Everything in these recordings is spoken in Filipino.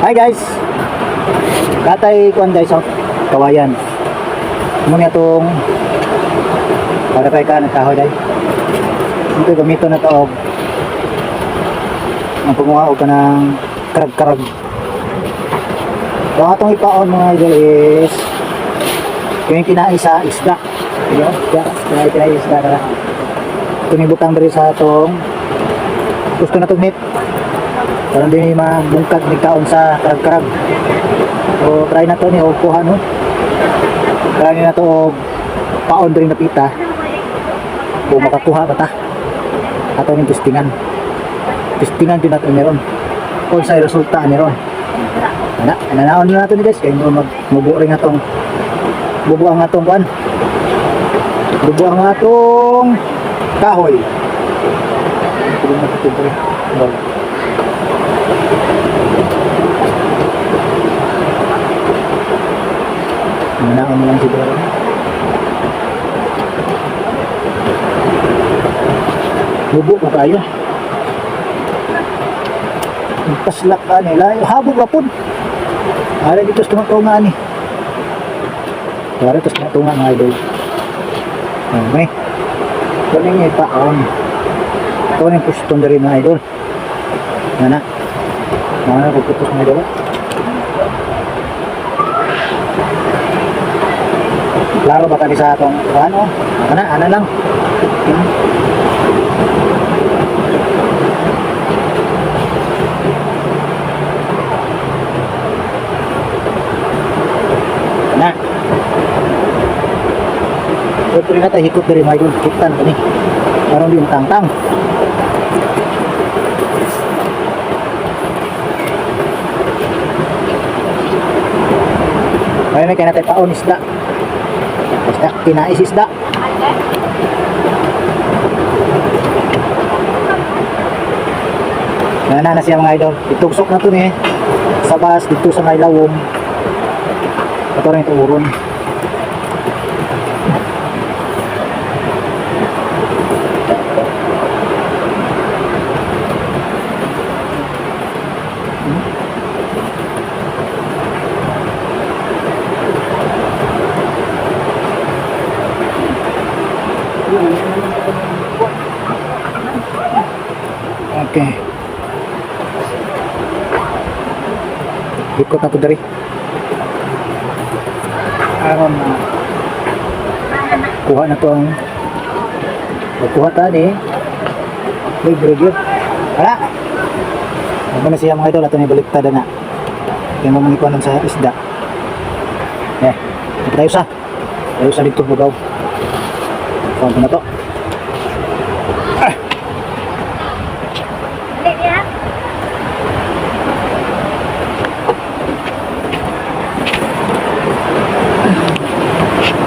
Hi guys. Katay kuan guys oh. Kawayan. Muna itong para kay ka nagkahoy day. Ito gamito na to ang pumuha o ka ng karag-karag. So atong ipaon mga idol is yung kinain sa isda. Kinain isda na. Tunibutang dari sa atong gusto na itong meat. Para hindi mabungkag nagkaon sa karag-karag. So try na to ni o kuha no. Try na to o paon rin na pita. Kung makakuha ka ta. Ato yung testingan. Testingan din natin meron. Kung sa resulta meron. Ananaon nyo natin guys. Kaya nyo magbuburing atong bubuang atong kuan. Bubuang atong kahoy. Ananaon mo lang siguro. Bubuk mo tayo. Paslak ka nila. Habog na po. Ara dito sa tunga-tunga ni. Ara dito sa tunga mga idol. Okay. Ito na yung ipaon. Ito na yung pustong dari mga idol. Mana? Mana puputos mga idol. Klaro ba kami sa itong ano? Ana lang. Na. Ito rin natin hikot dari mga idol. Hikutan ko ni. Parang yung tang-tang. Kaya may kaya natin paon isda. Isda, kinais isda. Na siya mga idol. Itugsok na ito ni. Sabas dito sa may lawom. Ito rin ito uron. Okay. Ikot na ito dari. Aron na kuha na ito ang kuha tadi. Big. Hala! Ano na siya mga idol. Ito na baliktad na. Yung mamangikuanan sa isda. Tayo sa dito bugaw. Kuha na ito.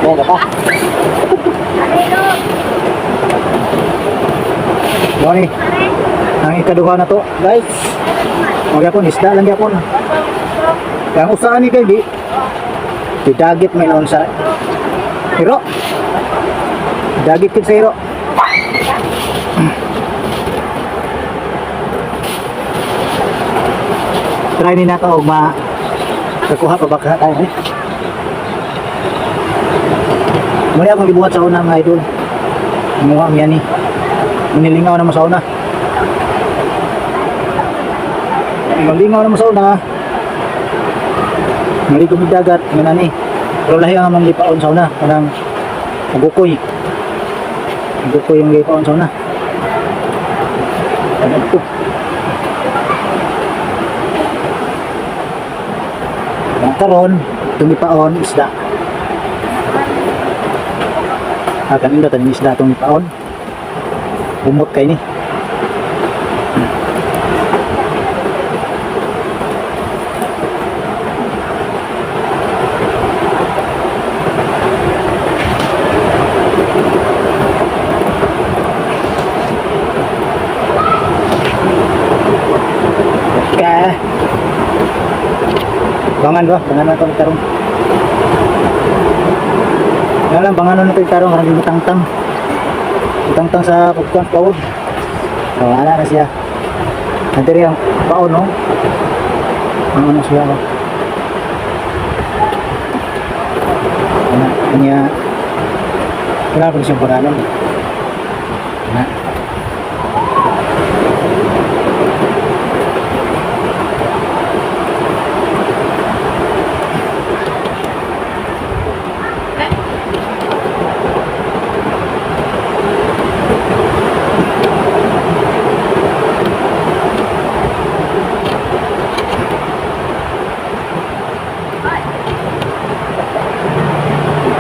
Ayan ka pa. Sorry. Ang ikaduha na to, guys. Huwag yapon, isda lang yapon. Yang usahan ni kayo, di dagit may noon sa hiro. Dagit kit sa hiro. Try ni na ito, kakuha pa baka tayo eh. Muli akong gibuhat sa una mga idol. Kumuha mo yan eh. Manilingaw naman sa una. Manilingaw naman sa una. Mali kumidagat. Ngayon eh. Pero lahi ang amang lipaon sa una. Kanang magukoy. Magukoy yung lipaon sa una. Ano ito? Ang karon, itong lipaon isda. Kanin daw tanim isda itong ipaon. Bumot kayo ni. Bangan ba? Bangan na itong tarong. Ngayon, bangan na ito yung tarong. Maraming butang-tang. Butang-tang sa pagkuhan sa pawod. So, ala na siya. Nanti rin ang paon, no? Ano siya? Kanya wala pa siyang pangalan. Na.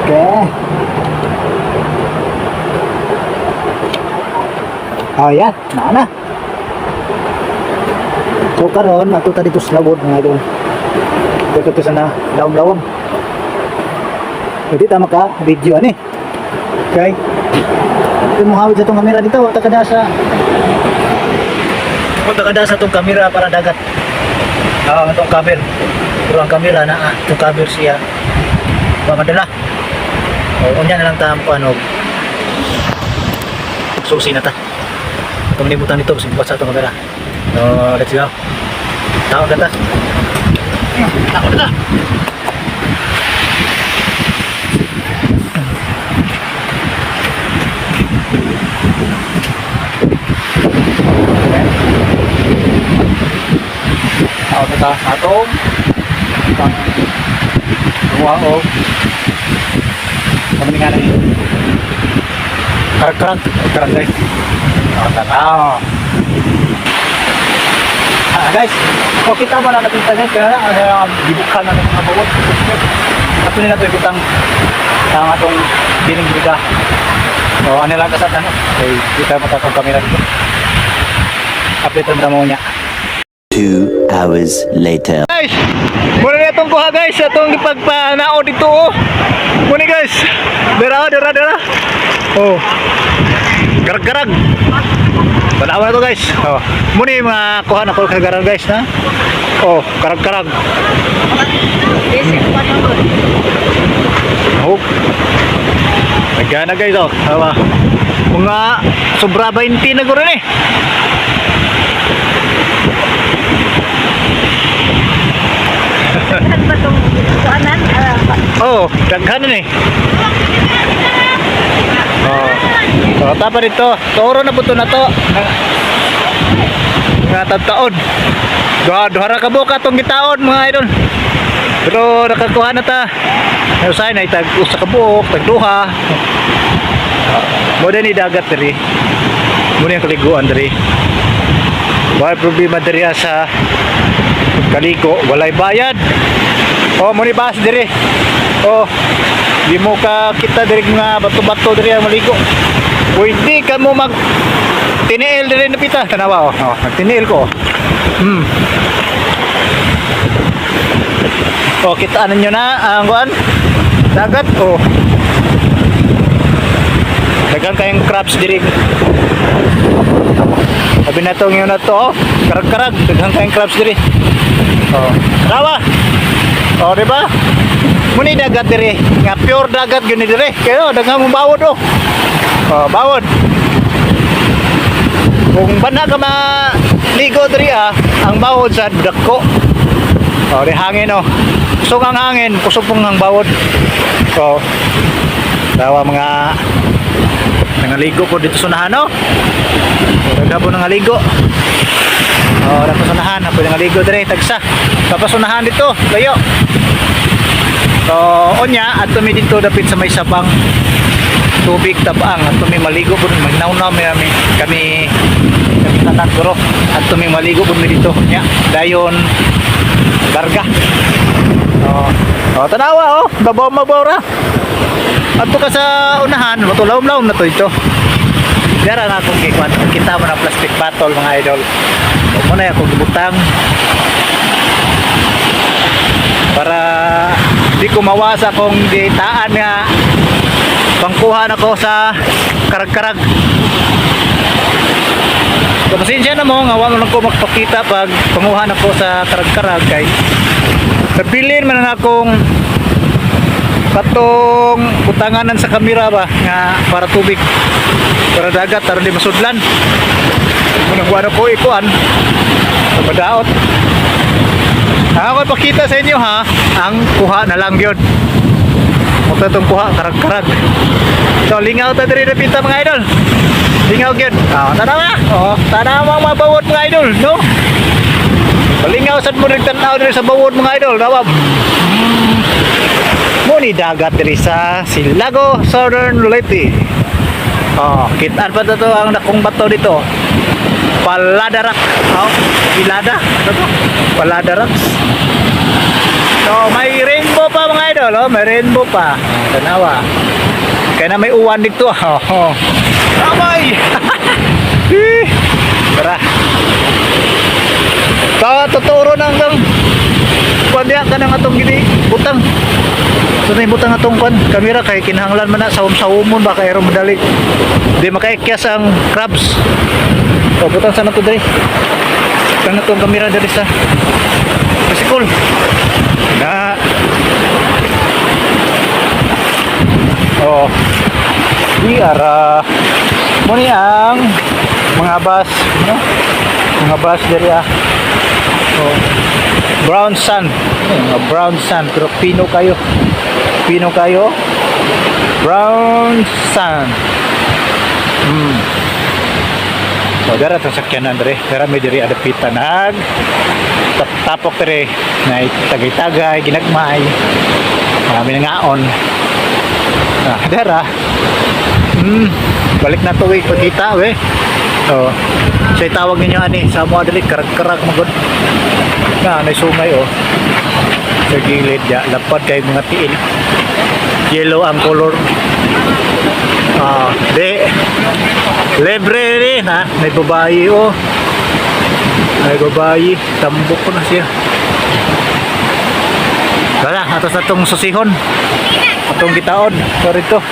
Okay. Oh yan, na. So karon ato ta dito sa lawod nga doon. Dito sa na lawom-lawom. Pwede ta maka video ani. Okay. Ito mo hawid sa tong kamera dito, ta kada sa. Punta kada sa tong kamera para dagat. Itong cover. Pero ang kamera na itong cover siya. Mamadala. O unya na lang ta ano. Susi na ta. Itong libutan dito kasi bukas sa itong kamera. So, let's go. Tawag ka ta. Tawag ka ta. Tawag ka ta. Atong. Wow. Kami nga lang. Karak-karak guys. Guys, so kita ba na natin guys, kaya dibukan na ng mga bawot. Ato nila ito ibutang ang atong bining-biga. So ano lang kasat ano, okay, kita matatong kamera dito. Update ang damo niya. 2 hours later. Guys, muna na itong kuha guys, itong ipagpanao dito oh. Muna guys, dara. Oh, garag-garag. Panawa na to guys. Oh, muna yung mga kuha na ko garag guys na. Oh, garag-garag. Oh, nagana guys oh. Mga sobra 20 na guro ni. Oh, daghan ni. Oh. So, tapa dito. Toro na buto na to. Nga taon. Duhara ka buka tong gitaon mga idol. Pero nakakuha na ta. Usay na itag usa ka buok, tag duha. Mo ni dagat diri. Mo ni kaliguan diri. Wala problema diri sa kaligo, walay bayad. Oh, mo ni bas diri. Oh, di mo ka kita diri nga bato-bato diri ang maligo. Pwede ka mo mag tiniil diri na pita. Tanawa oh. Oh, nagtiniil ko. Oh, kitaan niyo na ang kuan. Dagat oh. Dagang kayong crabs diri. Sabi na to ngayon na to oh. Karag-karag, dagang kayong crabs diri. Oh, rawa. Oh, di ba? Muni dagat diri, nga pure dagat gini diri. Kaya daghang mong bawod oh. Oh, bawod. Kung bana ka maligo diri ang bawod sa dako. Oh, di hangin oh. Kusog ang hangin, kusog pong ang bawod. Oh. Dawa mga nangaligo ko dito sa unahan oh. Dagabo nangaligo. Oh, dito sa unahan, pwede nangaligo diri tagsa. Papasunahan dito, layo. So, onya at tumi dito dapit sa may sabang tubig tabaang at tumi maligo po magnaw-naw kami tanan guro at tumi maligo po dito nya dayon garga. Oh, tanawa oh, babaw ra. Adto ka sa unahan, matulaw-law na to ito. Dara na akong kikwan, kita mo na plastic bottle mga idol. Mo na akong butang para di ko mawasa kung ditaan nga pangkuha na ko sa karag-karag. So, pasensya na mo nga wala lang ko magpakita pag panguha na ko sa karag-karag kay nabilin man na akong patong butanganan sa kamera ba nga para tubig para dagat aron di masudlan. Kung nagwano ko ikuan sa padaot Ako ipakita sa inyo ha, ang kuha na lang yun. Mata itong kuha, karag-karag. So, lingaw ta diri na pita mga idol. Lingaw yun. Tanawa. Tanawa mga bawod mga idol, no? Lingaw sa mo nagtanaw diri sa bawod mga idol. Tawab. Muni dagat diri sa Silago, Southern Leyte. Kitaan pa to ang dakong bato dito. Paladarak. Pilada. Ano to? Paladarak. So, may rainbow pa mga idol. May rainbow pa. Tanawa. Kaya na may uwan dito. Amay! Tara. So, tuturo na hanggang kuwandya ka ng atong gini. Butang. So, na yung butang atong kwan. Kamera kay kinahanglan man na sa umon ba kay aeron madali. Di makaikyas ang crabs. So, butang sana to dali. Butang na itong kamera dali sa pasikol. Na. Iara. Muni ang mga bus, no? Mga bus diri brown sand. Brown sand pero pino kayo. Pino kayo. Brown sand. So dara to sakyanan diri. Dara may diri ada pita nag tapok diri na tagay-tagay ginagmay. May nangaon. Dara. Balik na tuwig pagkita we. Say tawag ninyo ani sa mo dili karag-karag magod. Nay sungay sa gilid ya lapad kay mga tiil. Yellow ang color. Libre rin ha. May babae may babae. Tambok ko na siya. Wala, atas atong susihon. Atong gitaon. So rito.